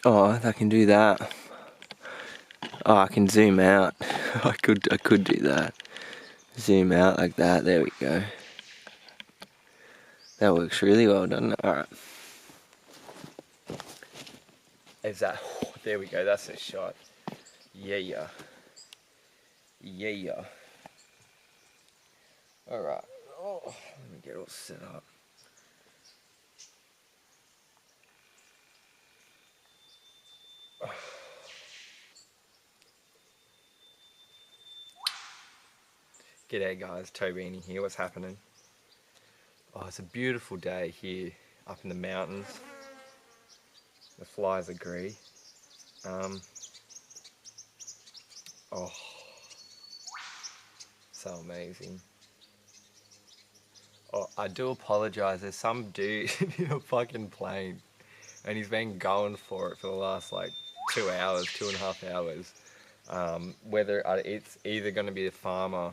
Oh, I can do that. Oh, I can zoom out. I could do that. Zoom out like that. There we go. That works really well, doesn't it? Alright. Is that... Oh, there we go. That's a shot. Yeah. Alright. Oh, let me get all set up. G'day guys, Tobini here. What's happening? Oh, it's a beautiful day here up in the mountains. The flies agree. Oh, so amazing. Oh, I do apologise. There's some dude in a fucking plane, and he's been going for it for the last like 2 hours, 2.5 hours. Whether it's either going to be the farmer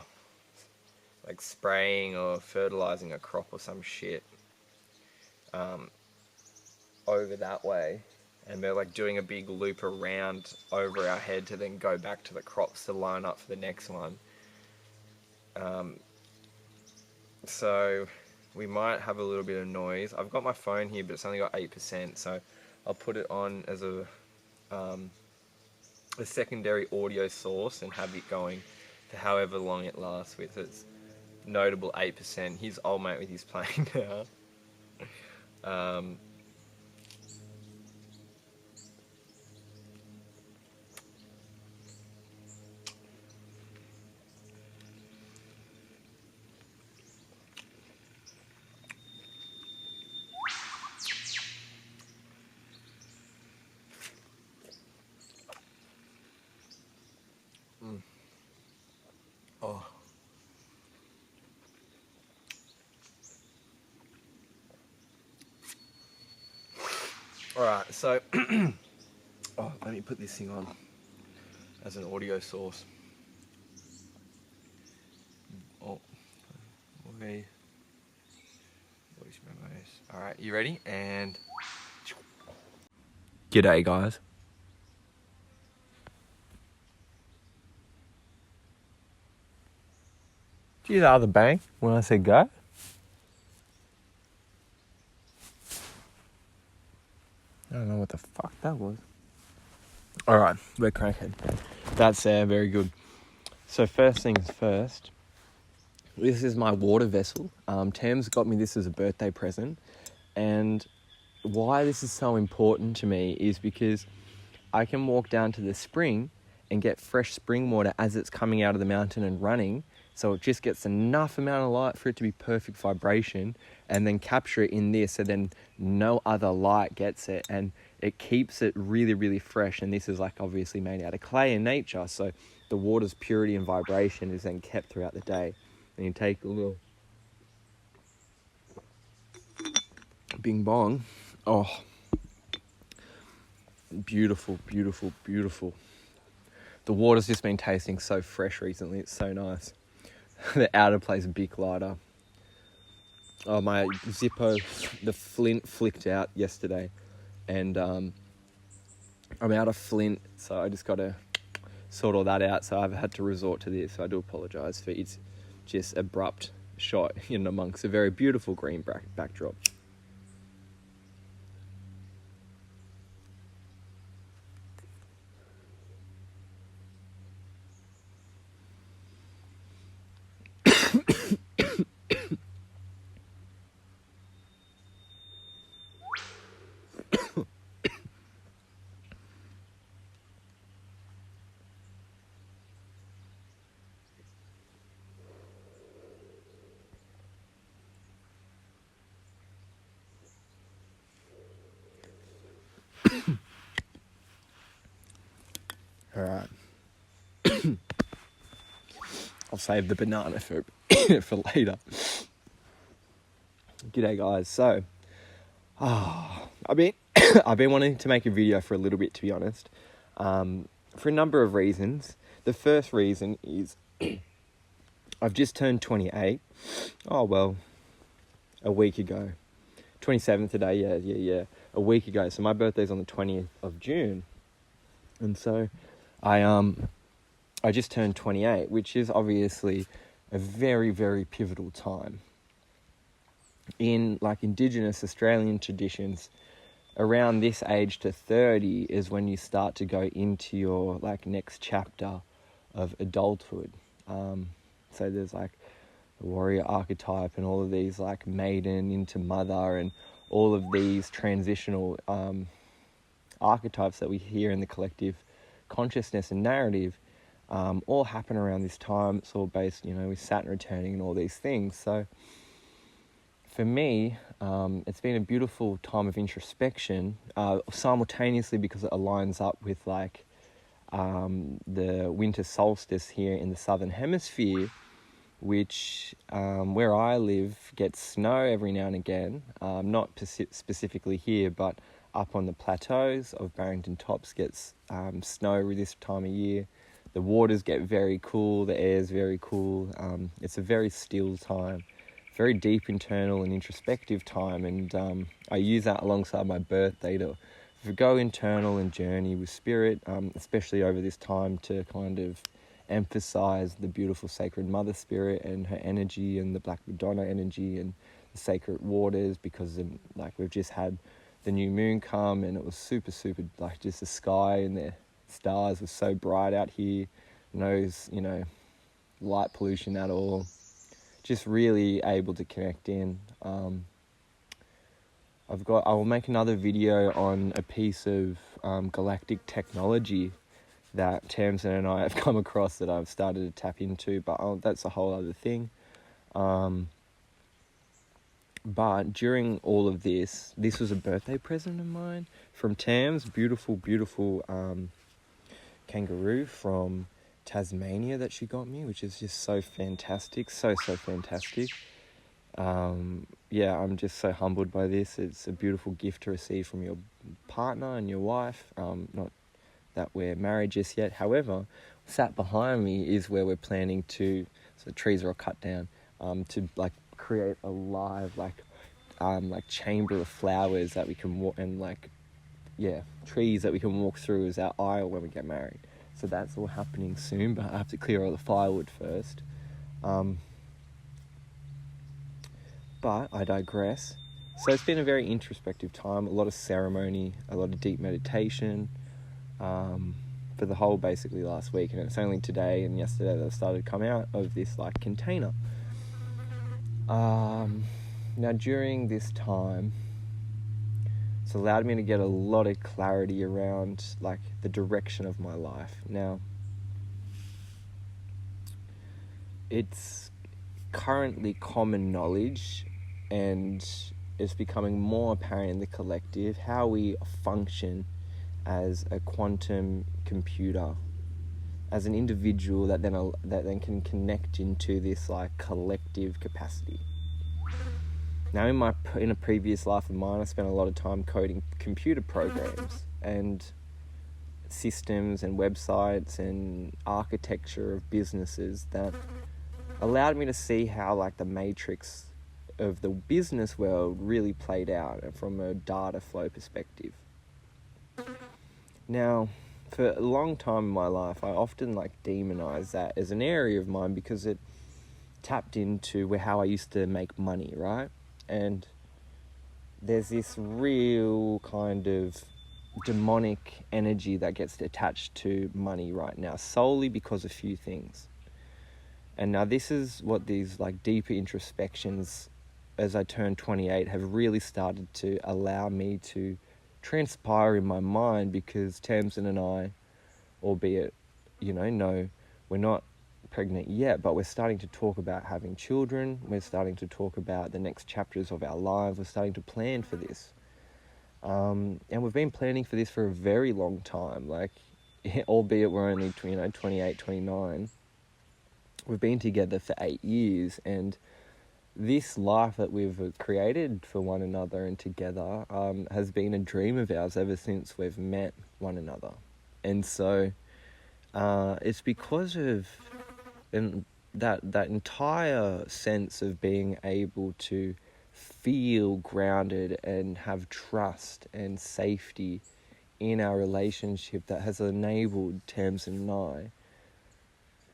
like spraying or fertilizing a crop or some shit over that way, and they're like doing a big loop around over our head to then go back to the crops to line up for the next one. So we might have a little bit of noise. I've got my phone here, but it's only got 8%, so I'll put it on as a secondary audio source and have it going for however long it lasts with its notable 8%. Here's old mate with his plane now. Oh. Alright, so oh, let me put this thing on as an audio source. Oh, okay. Alright, you ready? And g'day guys. Did you hear the bang when I said go? I don't know what the fuck that was. Alright, we're cracking. That's very good. So first things first, this is my water vessel. Tam's got me this as a birthday present, and why this is so important to me is because I can walk down to the spring and get fresh spring water as it's coming out of the mountain and running, so it just gets enough amount of light for it to be perfect vibration, and then capture it in this, so then no other light gets it, and it keeps it really, really fresh. And this is like obviously made out of clay in nature, so the water's purity and vibration is then kept throughout the day. And you take a little bing bong. Oh, beautiful, beautiful, beautiful. The water's just been tasting so fresh recently. It's so nice. The outer plays a big lighter. Oh, my Zippo, the flint flicked out yesterday, and I'm out of flint, so I just got to sort all that out. So I've had to resort to this. So I do apologise for its just abrupt shot in amongst a very beautiful green backdrop. All right. I'll save the banana for for later. G'day guys. So, I've been wanting to make a video for a little bit, to be honest, for a number of reasons. The first reason is I've just turned 28. Oh well, a week ago. 27th today, yeah. A week ago. So my birthday's on the 20th of June. And so I just turned 28, which is obviously a very, very pivotal time. In like Indigenous Australian traditions, around this age to 30 is when you start to go into your like next chapter of adulthood. So there's like the warrior archetype and all of these like maiden into mother and all of these transitional archetypes that we hear in the collective consciousness and narrative all happen around this time. It's all based, with Saturn returning and all these things. So for me, it's been a beautiful time of introspection, simultaneously because it aligns up with like the winter solstice here in the southern hemisphere, which where I live gets snow every now and again, not specifically here, but up on the plateaus of Barrington Tops gets snow this time of year. The waters get very cool, the air's very cool. It's a very still time, very deep internal and introspective time, and I use that alongside my birthday to go internal and journey with spirit, especially over this time to kind of emphasize the beautiful sacred mother spirit and her energy and the Black Madonna energy and the sacred waters, because we've just had the new moon come and it was super, like just the sky and the stars were so bright out here. No, light pollution at all. Just really able to connect in. I will make another video on a piece of galactic technology that Tamsin and I have come across that I've started to tap into, but that's a whole other thing. But during all of this was a birthday present of mine from Tam's, beautiful kangaroo from Tasmania that she got me, which is just so fantastic, so fantastic. I'm just so humbled by this. It's a beautiful gift to receive from your partner and your wife. Not that we're married just yet. However, sat behind me is where we're planning to, so the trees are all cut down, to like create a live like chamber of flowers that we can walk, and trees that we can walk through as our aisle when we get married. So that's all happening soon, but I have to clear all the firewood first. But I digress. So it's been a very introspective time, a lot of ceremony, a lot of deep meditation, for the whole basically last week, and it's only today and yesterday that I started to come out of this like container. Now during this time, it's allowed me to get a lot of clarity around like the direction of my life. Now, it's currently common knowledge, and it's becoming more apparent in the collective how we function as a quantum computer, as an individual that then can connect into this like collective capacity. Now, in a previous life of mine, I spent a lot of time coding computer programs and systems and websites and architecture of businesses that allowed me to see how like the matrix of the business world really played out from a data flow perspective. Now, for a long time in my life, I often like demonize that as an area of mine because it tapped into how I used to make money, right? And there's this real kind of demonic energy that gets attached to money right now, solely because of a few things. And now this is what these like deeper introspections as I turned 28 have really started to allow me to transpire in my mind, because Tamsin and I, albeit, no, we're not pregnant yet, but we're starting to talk about having children. We're starting to talk about the next chapters of our lives. We're starting to plan for this. And we've been planning for this for a very long time, like, albeit we're only, 28, 29. We've been together for 8 years, and this life that we've created for one another and together has been a dream of ours ever since we've met one another. And so it's because of that entire sense of being able to feel grounded and have trust and safety in our relationship that has enabled Tamsin and I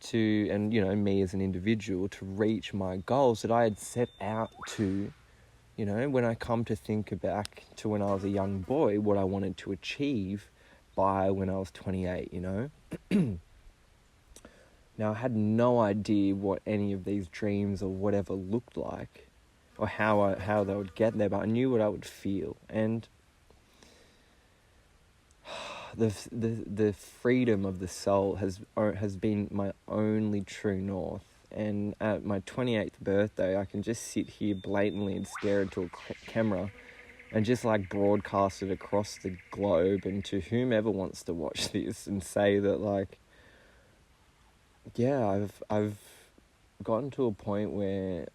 to, and me as an individual, to reach my goals that I had set out to, when I come to think back to when I was a young boy, what I wanted to achieve by when I was 28, Now, I had no idea what any of these dreams or whatever looked like, or how they would get there, but I knew what I would feel. And the freedom of the soul has been my only true north. And at my 28th birthday, I can just sit here blatantly and stare into a camera and just like broadcast it across the globe and to whomever wants to watch this and say that, like, yeah, I've gotten to a point where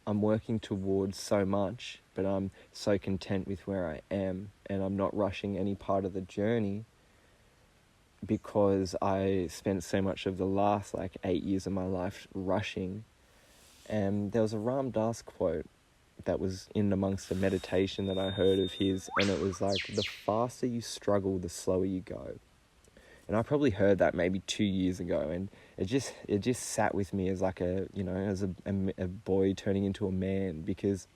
I'm working towards so much, but I'm so content with where I am, and I'm not rushing any part of the journey because I spent so much of the last 8 years of my life rushing. And there was a Ram Dass quote that was in amongst a meditation that I heard of his, and it was like, the faster you struggle, the slower you go. And I probably heard that maybe 2 years ago, and it just sat with me as like as a boy turning into a man, because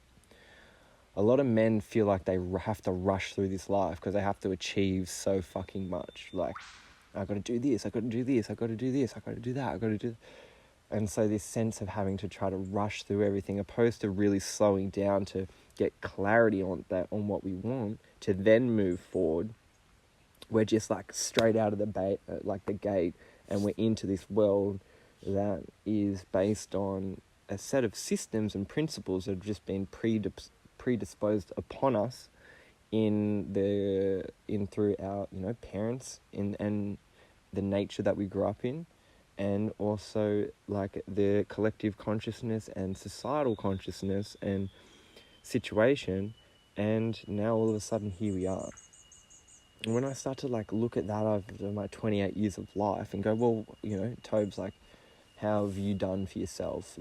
a lot of men feel like they have to rush through this life because they have to achieve so fucking much. Like, I got to do this, I got to do this, I got to do this, I got to do that, I got to do. And so this sense of having to try to rush through everything, opposed to really slowing down to get clarity on what we want, to then move forward. We're just straight out of the gate, and we're into this world that is based on a set of systems and principles that have just been predisposed upon us through our parents and the nature that we grew up in, and also the collective consciousness and societal consciousness and situation, and now all of a sudden here we are. And when I start to look at that over my 28 years of life and go, well, Tobes, how have you done for yourself?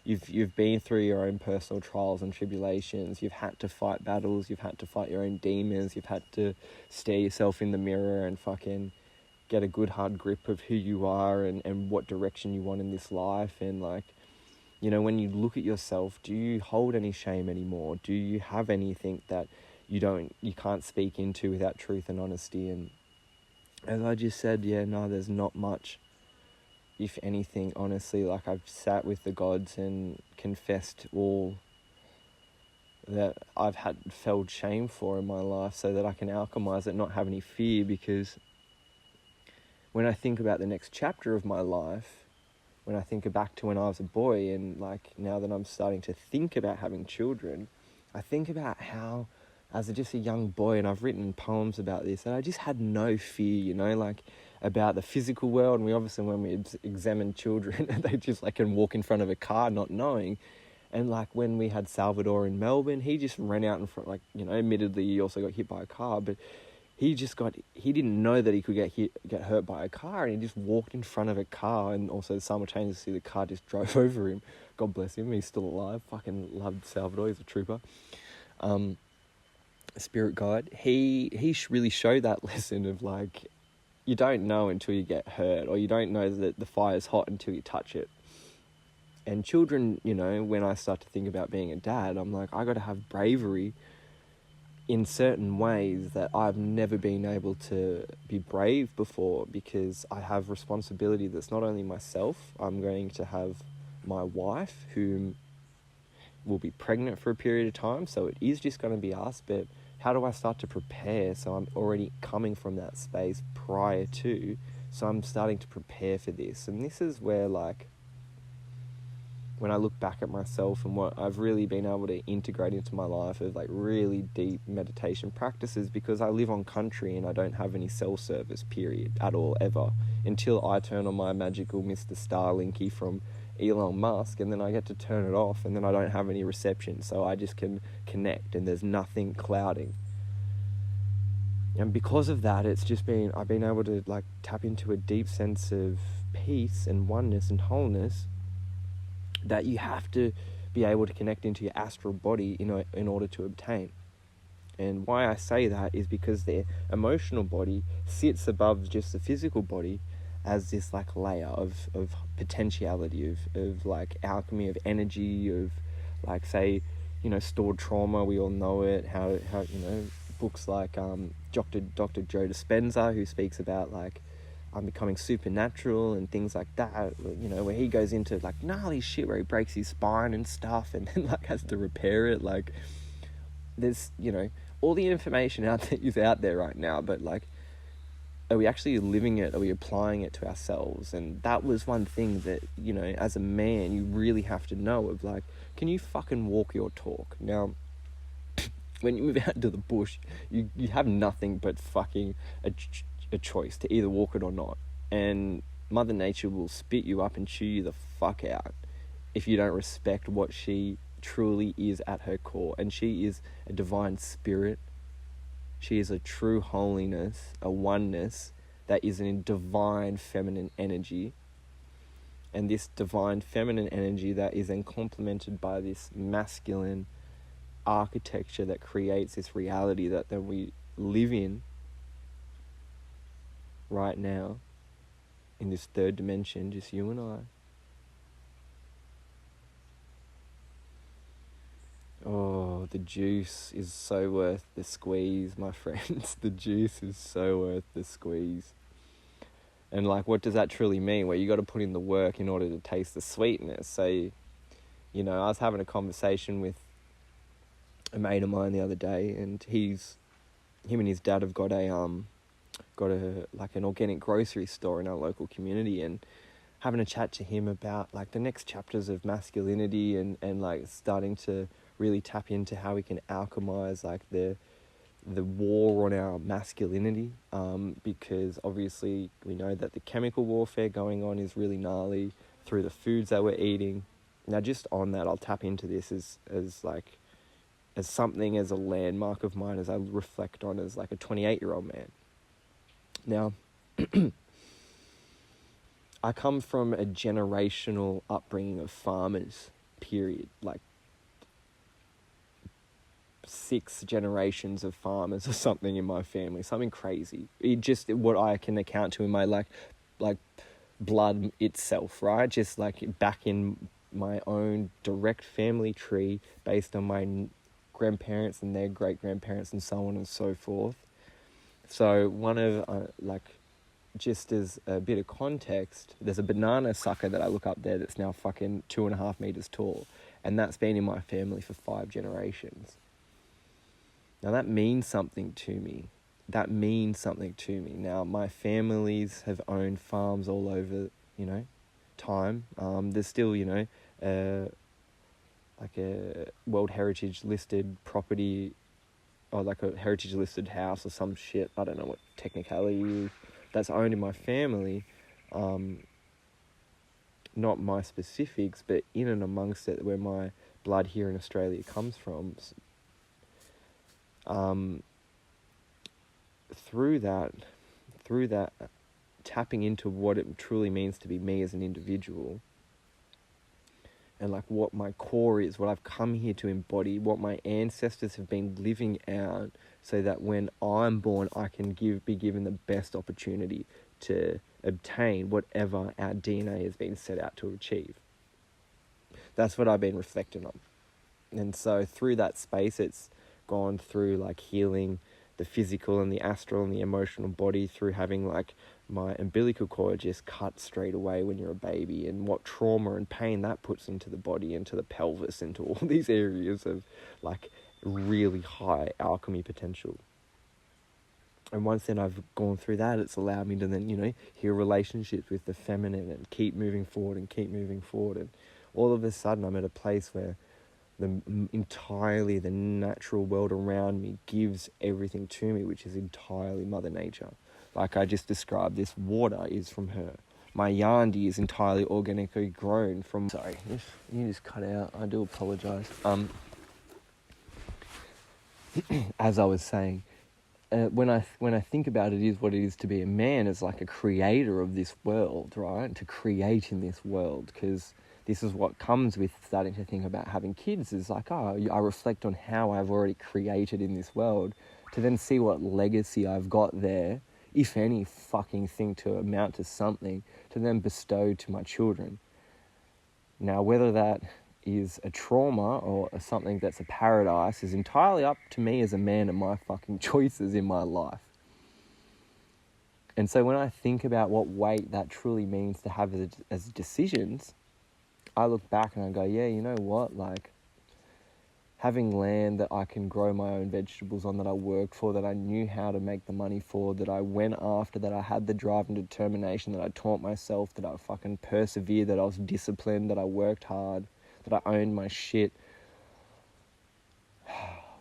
You've been through your own personal trials and tribulations. You've had to fight battles. You've had to fight your own demons. You've had to stare yourself in the mirror and fucking get a good hard grip of who you are and what direction you want in this life. And when you look at yourself, do you hold any shame anymore? Do you have anything that you can't speak into without truth and honesty? And as I just said, there's not much, if anything, honestly. I've sat with the gods and confessed all that I've felt shame for in my life, so that I can alchemize it, not have any fear. Because when I think about the next chapter of my life, when I think back to when I was a boy, and now that I'm starting to think about having children, I think about how, as just a young boy, and I've written poems about this, that I just had no fear, about the physical world. And we obviously, when we examine children, they just can walk in front of a car not knowing. And when we had Salvador in Melbourne, he just ran out in front, admittedly he also got hit by a car, but he didn't know that he could get hurt by a car, and he just walked in front of a car, and also simultaneously the car just drove over him. God bless him, he's still alive. Fucking loved Salvador, he's a trooper. Spirit guide. He really showed that lesson of you don't know until you get hurt, or you don't know that the fire's hot until you touch it. And children, when I start to think about being a dad, I'm I got to have bravery in certain ways that I've never been able to be brave before, because I have responsibility that's not only myself. I'm going to have my wife, who will be pregnant for a period of time, so it is just going to be us. But how do I start to prepare? So I'm already coming from that space prior to, so I'm starting to prepare for this. And this is where when I look back at myself and what I've really been able to integrate into my life of really deep meditation practices, because I live on country and I don't have any cell service, period, at all, ever, until I turn on my magical Mr. Starlinky from Elon Musk, and then I get to turn it off, and then I don't have any reception, so I just can connect and there's nothing clouding. And because of that, I've been able to tap into a deep sense of peace and oneness and wholeness that you have to be able to connect into your astral body in order to obtain. And why I say that is because their emotional body sits above just the physical body as this like layer of potentiality, of like alchemy, of energy, of like, say, stored trauma. We all know it, how books like Dr. Joe Dispenza, who speaks about like becoming supernatural and things like that, where he goes into like gnarly shit where he breaks his spine and stuff and then like has to repair it. Like, there's all the information is out there right now, but like, are we actually living it? Are we applying it to ourselves? And that was one thing that, as a man, you really have to know of, like, can you fucking walk your talk? Now, when you move out into the bush, you have nothing but fucking a choice to either walk it or not. And Mother Nature will spit you up and chew you the fuck out if you don't respect what she truly is at her core. And she is a divine spirit. She is a true holiness, a oneness that is in divine feminine energy. And this divine feminine energy that is then complemented by this masculine architecture that creates this reality that we live in right now, in this third dimension, just you and I. Oh, the juice is so worth the squeeze, my friends. The juice is so worth the squeeze. And like, what does that truly mean? Well, you got to put in the work in order to taste the sweetness. So, I was having a conversation with a mate of mine the other day, and him and his dad have got an organic grocery store in our local community, and having a chat to him about like the next chapters of masculinity and like starting to really tap into how we can alchemize like the war on our masculinity, because obviously we know that the chemical warfare going on is really gnarly through the foods that we're eating. Now, just on that, I'll tap into this as something, as a landmark of mine, as I reflect on as like a 28-year-old man. Now, I come from a generational upbringing of farmers, period. Like 6 generations of farmers or something in my family, something crazy. It just what I can account to in my like blood itself, right? Just like back in my own direct family tree based on my grandparents and their great grandparents and so on and so forth. So one of just as a bit of context, there's a banana sucker that I look up there that's now fucking 2.5 meters tall, and that's been in my family for 5 generations. Now that means something to me. Now my families have owned farms all over, time. There's still, like a World Heritage listed property, or like a heritage listed house or some shit. I don't know what technicality is. That's owned in my family. Not my specifics, but in and amongst it, where my blood here in Australia comes from. Through that, tapping into what it truly means to be me as an individual, and like what my core is, what I've come here to embody, what my ancestors have been living out, so that when I'm born, I can be given the best opportunity to obtain whatever our DNA has been set out to achieve. That's what I've been reflecting on. And so through that space, it's gone through like healing the physical and the astral and the emotional body, through having like my umbilical cord just cut straight away when you're a baby, and what trauma and pain that puts into the body, into the pelvis, into all these areas of like really high alchemy potential. And once then I've gone through that, it's allowed me to then, heal relationships with the feminine and keep moving forward. And all of a sudden I'm at a place where entirely the natural world around me gives everything to me, which is entirely Mother Nature. Like I just described, this water is from her. My yandi is entirely organically grown from... Sorry, you just cut out. I do apologise. As I was saying, when I think about it, is what it is to be a man, is like a creator of this world, right? To create in this world, because this is what comes with starting to think about having kids, is like, I reflect on how I've already created in this world to then see what legacy I've got there, if any fucking thing to amount to something, to then bestow to my children. Now, whether that is a trauma or something that's a paradise is entirely up to me as a man and my fucking choices in my life. And so when I think about what weight that truly means to have as decisions, I look back and I go, yeah, you know what? Like, having land that I can grow my own vegetables on, that I worked for, that I knew how to make the money for, that I went after, that I had the drive and determination, that I taught myself, that I fucking persevered, that I was disciplined, that I worked hard, that I owned my shit.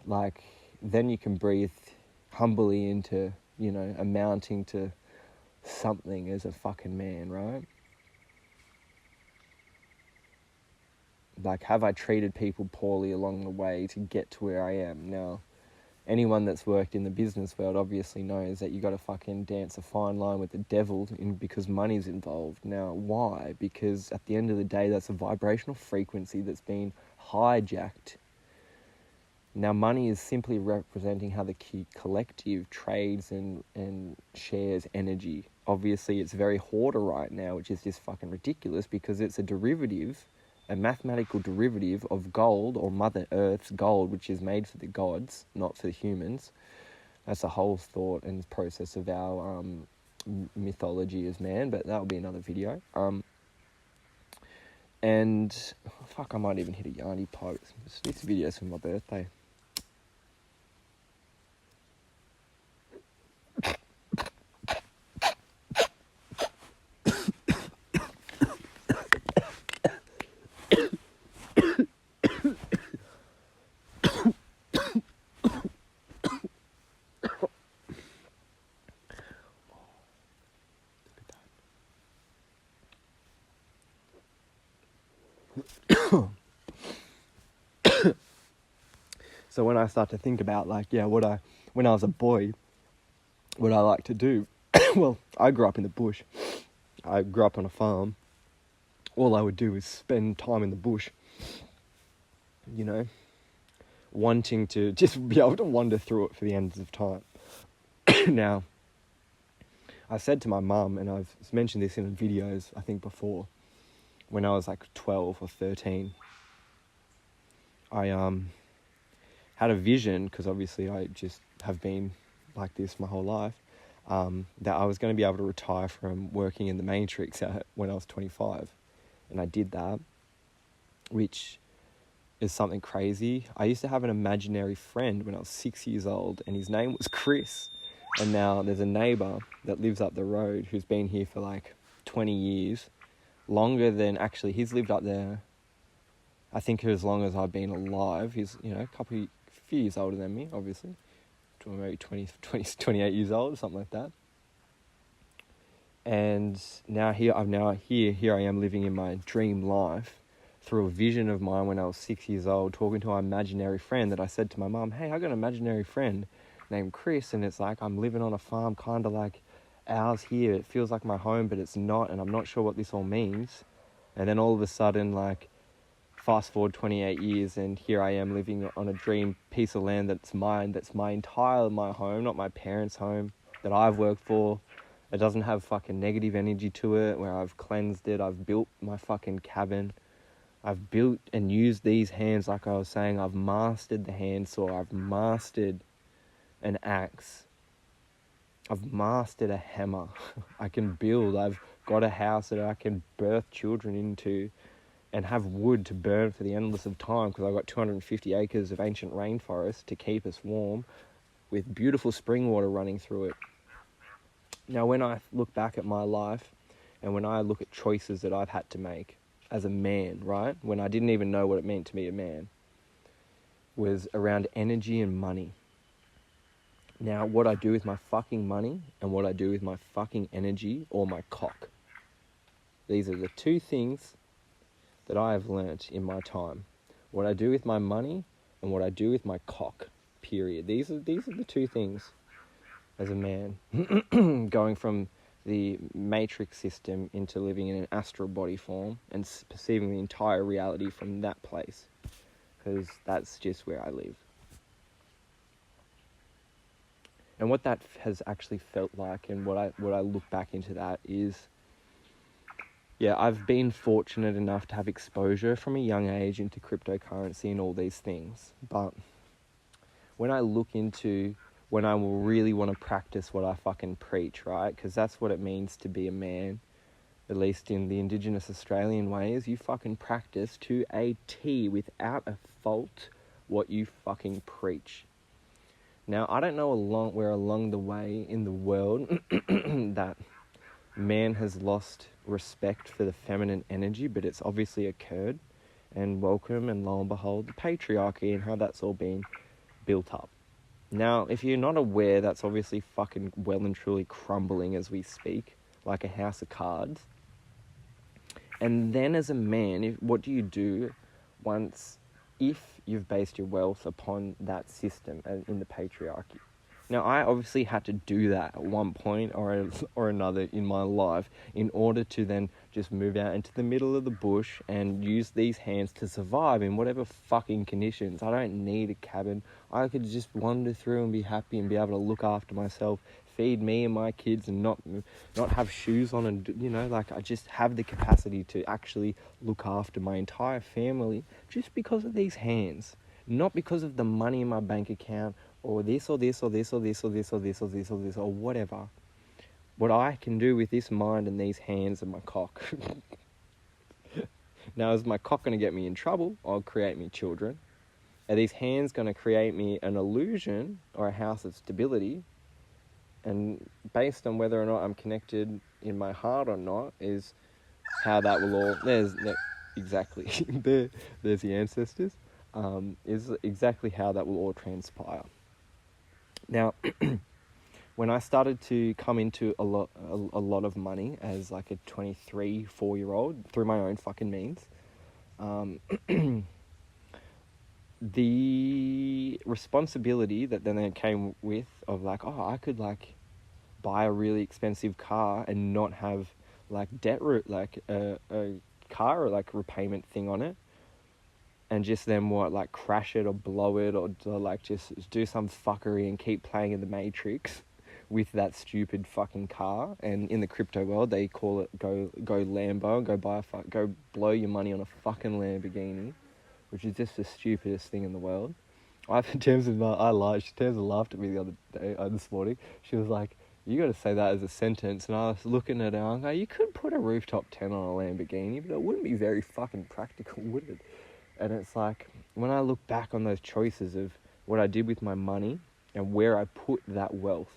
Like, then you can breathe humbly into, you know, amounting to something as a fucking man, right? Like, have I treated people poorly along the way to get to where I am? Now, anyone that's worked in the business world obviously knows that you got to fucking dance a fine line with the devil because money's involved. Now, why? Because at the end of the day, that's a vibrational frequency that's been hijacked. Now, money is simply representing how the collective trades and shares energy. Obviously, it's very hoarder right now, which is just fucking ridiculous because it's a derivative, a mathematical derivative of gold, or Mother Earth's gold, which is made for the gods, not for humans. That's the whole thought and process of our mythology as man, but that'll be another video. And fuck, I might even hit a yarny pipe. This video's for my birthday. So when I start to think about, like, yeah, when I was a boy, what I like to do, well, I grew up in the bush. I grew up on a farm. All I would do is spend time in the bush, you know, wanting to just be able to wander through it for the ends of time. Now, I said to my mum, and I've mentioned this in videos, I think before, when I was like 12 or 13, I had a vision, because obviously I just have been like this my whole life, that I was going to be able to retire from working in the Matrix when I was 25. And I did that, which is something crazy. I used to have an imaginary friend when I was 6 years old, and his name was Chris. And now there's a neighbour that lives up the road who's been here for like 20 years, longer than, actually, he's lived up there, I think, as long as I've been alive. He's, you know, a few years older than me, obviously. Maybe 28 years old, or something like that. And now here I am living in my dream life through a vision of mine when I was 6 years old, talking to an imaginary friend that I said to my mum, hey, I got an imaginary friend named Chris, and it's like I'm living on a farm kind of like ours here. It feels like my home, but it's not, and I'm not sure what this all means. And then all of a sudden, like, fast forward 28 years, and here I am living on a dream piece of land that's mine, that's my home, not my parents' home, that I've worked for. It doesn't have fucking negative energy to it, where I've cleansed it. I've built my fucking cabin. I've built and used these hands, like I was saying. I've mastered the handsaw. I've mastered an axe. I've mastered a hammer. I can build. I've got a house that I can birth children into and have wood to burn for the endless of time, because I've got 250 acres of ancient rainforest to keep us warm with beautiful spring water running through it. Now, when I look back at my life and when I look at choices that I've had to make as a man, right, when I didn't even know what it meant to be a man, was around energy and money. Now, what I do with my fucking money and what I do with my fucking energy, or my cock. These are the two things that I have learnt in my time. What I do with my money and what I do with my cock, period. These are the two things as a man. Going from the matrix system into living in an astral body form and perceiving the entire reality from that place, because that's just where I live. And what that has actually felt like, and what I look back into that is, yeah, I've been fortunate enough to have exposure from a young age into cryptocurrency and all these things. But when I look into when I will really want to practice what I fucking preach, right? Because that's what it means to be a man, at least in the Indigenous Australian way, is you fucking practice to a T without a fault what you fucking preach. Now, I don't know where along the way in the world that man has lost respect for the feminine energy, but it's obviously occurred. And welcome, and lo and behold, the patriarchy and how that's all been built up. Now, if you're not aware, that's obviously fucking well and truly crumbling as we speak, like a house of cards. And then as a man, what do you do if you've based your wealth upon that system in the patriarchy? Now, I obviously had to do that at one point or another in my life in order to then just move out into the middle of the bush and use these hands to survive in whatever fucking conditions. I don't need a cabin. I could just wander through and be happy and be able to look after myself, feed me and my kids, and not have shoes on, and, you know, like, I just have the capacity to actually look after my entire family just because of these hands, not because of the money in my bank account or this or this or this or this or this or this or this or this or whatever. What I can do with this mind and these hands and my cock. Now, is my cock going to get me in trouble? I'll create me children. Are these hands going to create me an illusion or a house of stability? And based on whether or not I'm connected in my heart or not is how that will all... Exactly. There's the ancestors. Is exactly how that will all transpire. Now, when I started to come into a lot of money as like a 23, 4-year-old through my own fucking means, the responsibility that then came with of like, oh, I could like buy a really expensive car and not have like debt like a car or like repayment thing on it, and just then like crash it or blow it or like just do some fuckery and keep playing in the Matrix with that stupid fucking car. And in the crypto world, they call it go Lambo and go blow your money on a fucking Lamborghini, which is just the stupidest thing in the world. Tamsin laughed at me the other day, this morning. She was like, you got to say that as a sentence. And I was looking at her and I was like, you could put a rooftop tent on a Lamborghini, but it wouldn't be very fucking practical, would it? And it's like, when I look back on those choices of what I did with my money and where I put that wealth.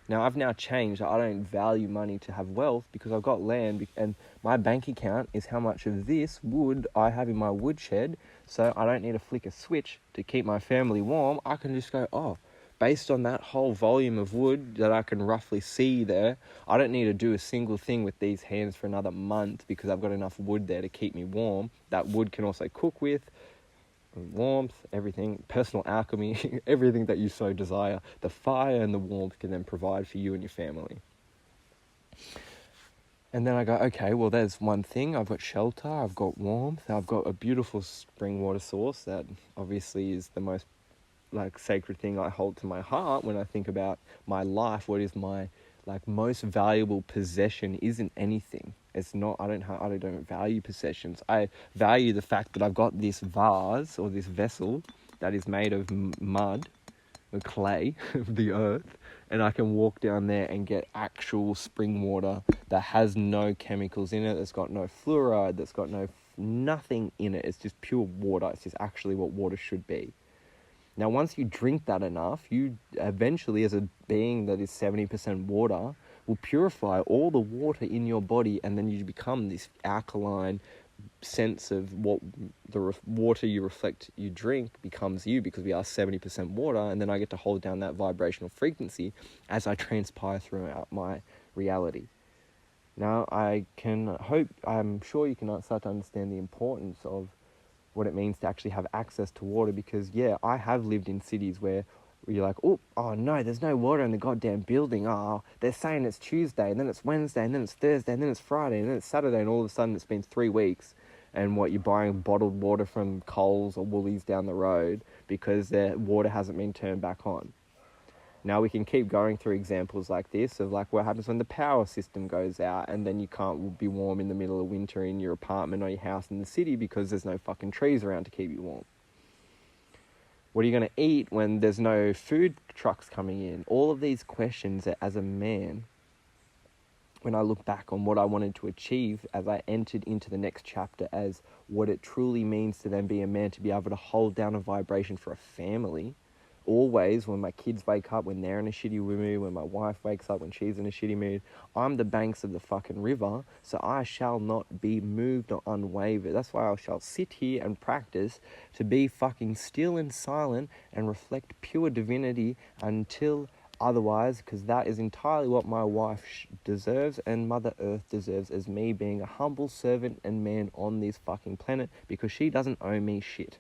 Now, I've now changed. I don't value money to have wealth because I've got land and my bank account is how much of this wood I have in my woodshed. So I don't need to flick a switch to keep my family warm. I can just go, oh, based on that whole volume of wood that I can roughly see there, I don't need to do a single thing with these hands for another month because I've got enough wood there to keep me warm. That wood can also cook with, warmth, everything, personal alchemy, everything that you so desire. The fire and the warmth can then provide for you and your family. And then I go, okay, well, there's one thing. I've got shelter, I've got warmth, I've got a beautiful spring water source that obviously is the most like sacred thing I hold to my heart when I think about my life. What is my like most valuable possession isn't anything. It's not, I don't value possessions. I value the fact that I've got this vase or this vessel that is made of mud, or clay, of the earth, and I can walk down there and get actual spring water that has no chemicals in it, that's got no fluoride, that's got nothing in it. It's just pure water. It's just actually what water should be. Now, once you drink that enough, you eventually, as a being that is 70% water, will purify all the water in your body, and then you become this alkaline sense of what the water you drink becomes you, because we are 70% water, and then I get to hold down that vibrational frequency as I transpire throughout my reality. Now, I'm sure you can start to understand the importance of what it means to actually have access to water, because I have lived in cities where You're like, oh no, there's no water in the goddamn building. Oh, they're saying it's Tuesday, and then it's Wednesday, and then it's Thursday, and then it's Friday, and then it's Saturday, and all of a sudden it's been 3 weeks. And what, you're buying bottled water from Coles or Woolies down the road because their water hasn't been turned back on. Now we can keep going through examples like this of like what happens when the power system goes out and then you can't be warm in the middle of winter in your apartment or your house in the city because there's no fucking trees around to keep you warm. What are you going to eat when there's no food trucks coming in? All of these questions that, as a man, when I look back on what I wanted to achieve as I entered into the next chapter as what it truly means to then be a man, to be able to hold down a vibration for a family, always when my kids wake up, when they're in a shitty mood, when my wife wakes up, when she's in a shitty mood, I'm the banks of the fucking river, so I shall not be moved or unwavered. That's why I shall sit here and practice to be fucking still and silent and reflect pure divinity until otherwise, because that is entirely what my wife deserves and Mother Earth deserves, as me being a humble servant and man on this fucking planet, because she doesn't owe me shit.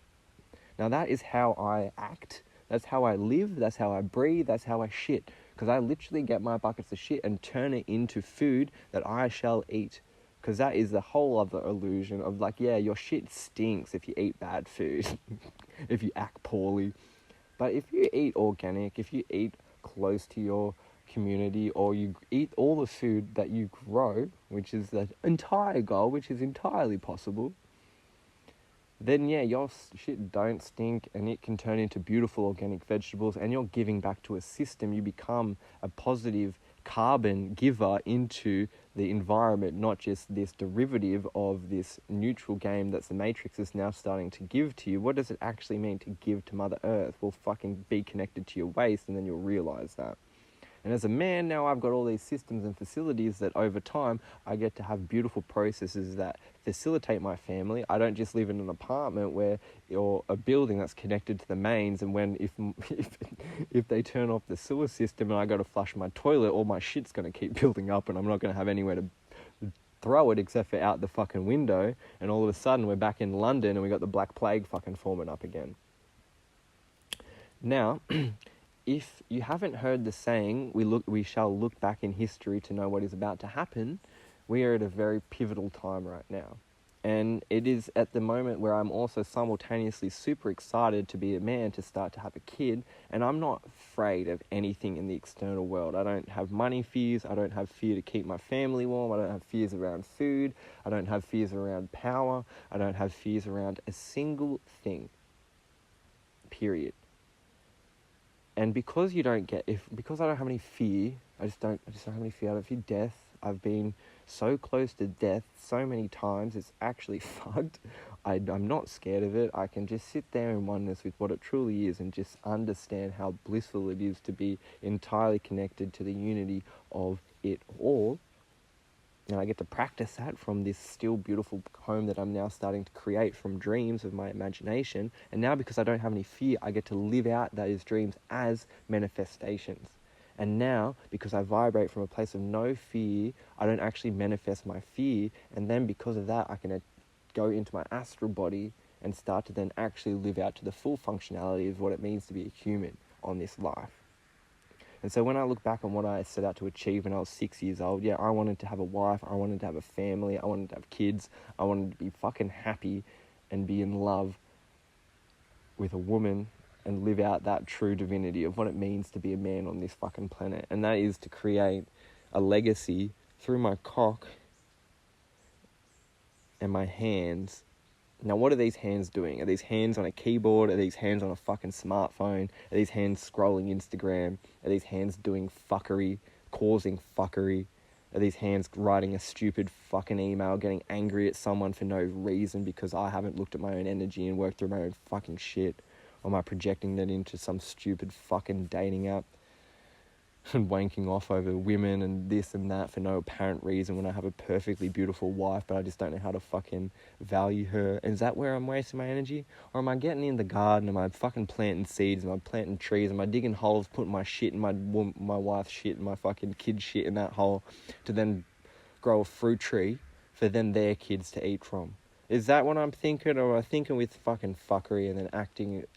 Now that is how I act. That's how I live, that's how I breathe, that's how I shit. Because I literally get my buckets of shit and turn it into food that I shall eat. Because that is the whole other illusion of like, yeah, your shit stinks if you eat bad food, if you act poorly. But if you eat organic, if you eat close to your community, or you eat all the food that you grow, which is the entire goal, which is entirely possible, then yeah, your shit don't stink and it can turn into beautiful organic vegetables and you're giving back to a system. You become a positive carbon giver into the environment, not just this derivative of this neutral game that's the Matrix is now starting to give to you. What does it actually mean to give to Mother Earth? Well, fucking be connected to your waste, and then you'll realize that. And as a man, now I've got all these systems and facilities that over time I get to have beautiful processes that facilitate my family. I don't just live in an apartment where, or a building that's connected to the mains, and when if they turn off the sewer system and I go to flush my toilet, all my shit's going to keep building up and I'm not going to have anywhere to throw it except for out the fucking window, and all of a sudden we're back in London and we got the Black Plague fucking forming up again. Now, if you haven't heard the saying, we shall look back in history to know what is about to happen, we are at a very pivotal time right now. And it is at the moment where I'm also simultaneously super excited to be a man, to start to have a kid, and I'm not afraid of anything in the external world. I don't have money fears, I don't have fear to keep my family warm, I don't have fears around food, I don't have fears around power, I don't have fears around a single thing. Period. And because I don't have any fear, I just don't have any fear. I don't fear death. I've been so close to death so many times, it's actually fucked. I'm not scared of it. I can just sit there in oneness with what it truly is and just understand how blissful it is to be entirely connected to the unity of it all. And I get to practice that from this still beautiful home that I'm now starting to create from dreams of my imagination. And now, because I don't have any fear, I get to live out those dreams as manifestations. And now, because I vibrate from a place of no fear, I don't actually manifest my fear. And then because of that, I can go into my astral body and start to then actually live out to the full functionality of what it means to be a human on this life. And so when I look back on what I set out to achieve when I was 6 years old, yeah, I wanted to have a wife, I wanted to have a family, I wanted to have kids, I wanted to be fucking happy and be in love with a woman and live out that true divinity of what it means to be a man on this fucking planet. And that is to create a legacy through my cock and my hands. Now, what are these hands doing? Are these hands on a keyboard? Are these hands on a fucking smartphone? Are these hands scrolling Instagram? Are these hands doing fuckery, causing fuckery? Are these hands writing a stupid fucking email, getting angry at someone for no reason because I haven't looked at my own energy and worked through my own fucking shit? Or am I projecting that into some stupid fucking dating app and wanking off over women and this and that for no apparent reason when I have a perfectly beautiful wife, but I just don't know how to fucking value her? And is that where I'm wasting my energy? Or am I getting in the garden? Am I fucking planting seeds? Am I planting trees? Am I digging holes, putting my shit and my wife's shit and my fucking kid's shit in that hole to then grow a fruit tree for then their kids to eat from? Is that what I'm thinking? Or am I thinking with fucking fuckery and then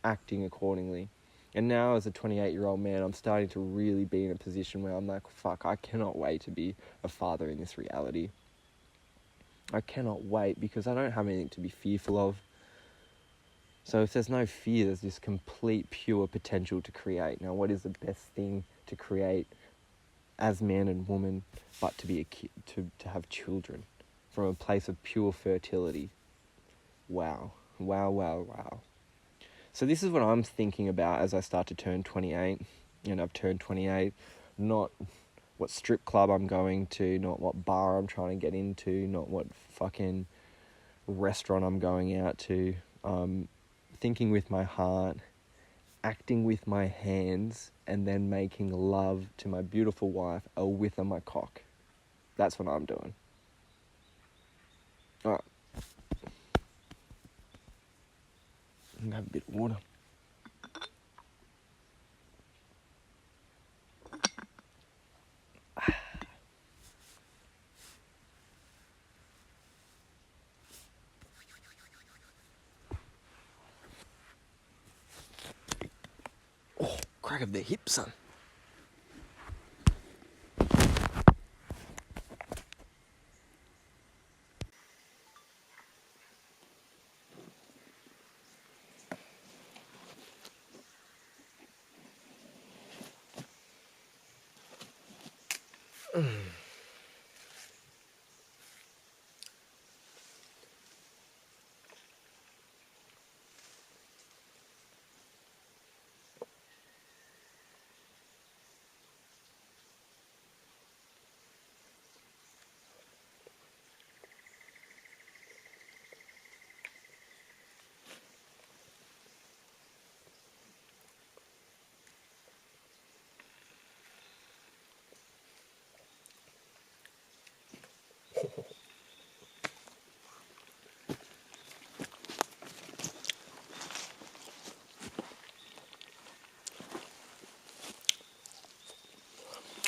acting accordingly? And now as a 28-year-old man, I'm starting to really be in a position where I'm like, fuck, I cannot wait to be a father in this reality. I cannot wait because I don't have anything to be fearful of. So if there's no fear, there's this complete pure potential to create. Now, what is the best thing to create as man and woman but to be a kid, to have children from a place of pure fertility? Wow. Wow, wow, wow. So this is what I'm thinking about as I start to turn 28, and I've turned 28, not what strip club I'm going to, not what bar I'm trying to get into, not what fucking restaurant I'm going out to. Thinking with my heart, acting with my hands, and then making love to my beautiful wife with my cock. That's what I'm doing. Alright. I'm gonna have a bit of water. Oh, crack of the hip, son.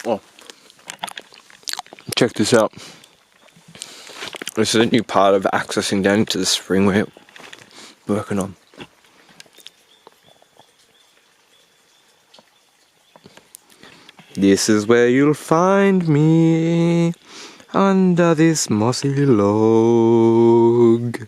Oh, check this out. This is a new part of accessing down into the spring we're working on. This is where you'll find me, under this mossy log.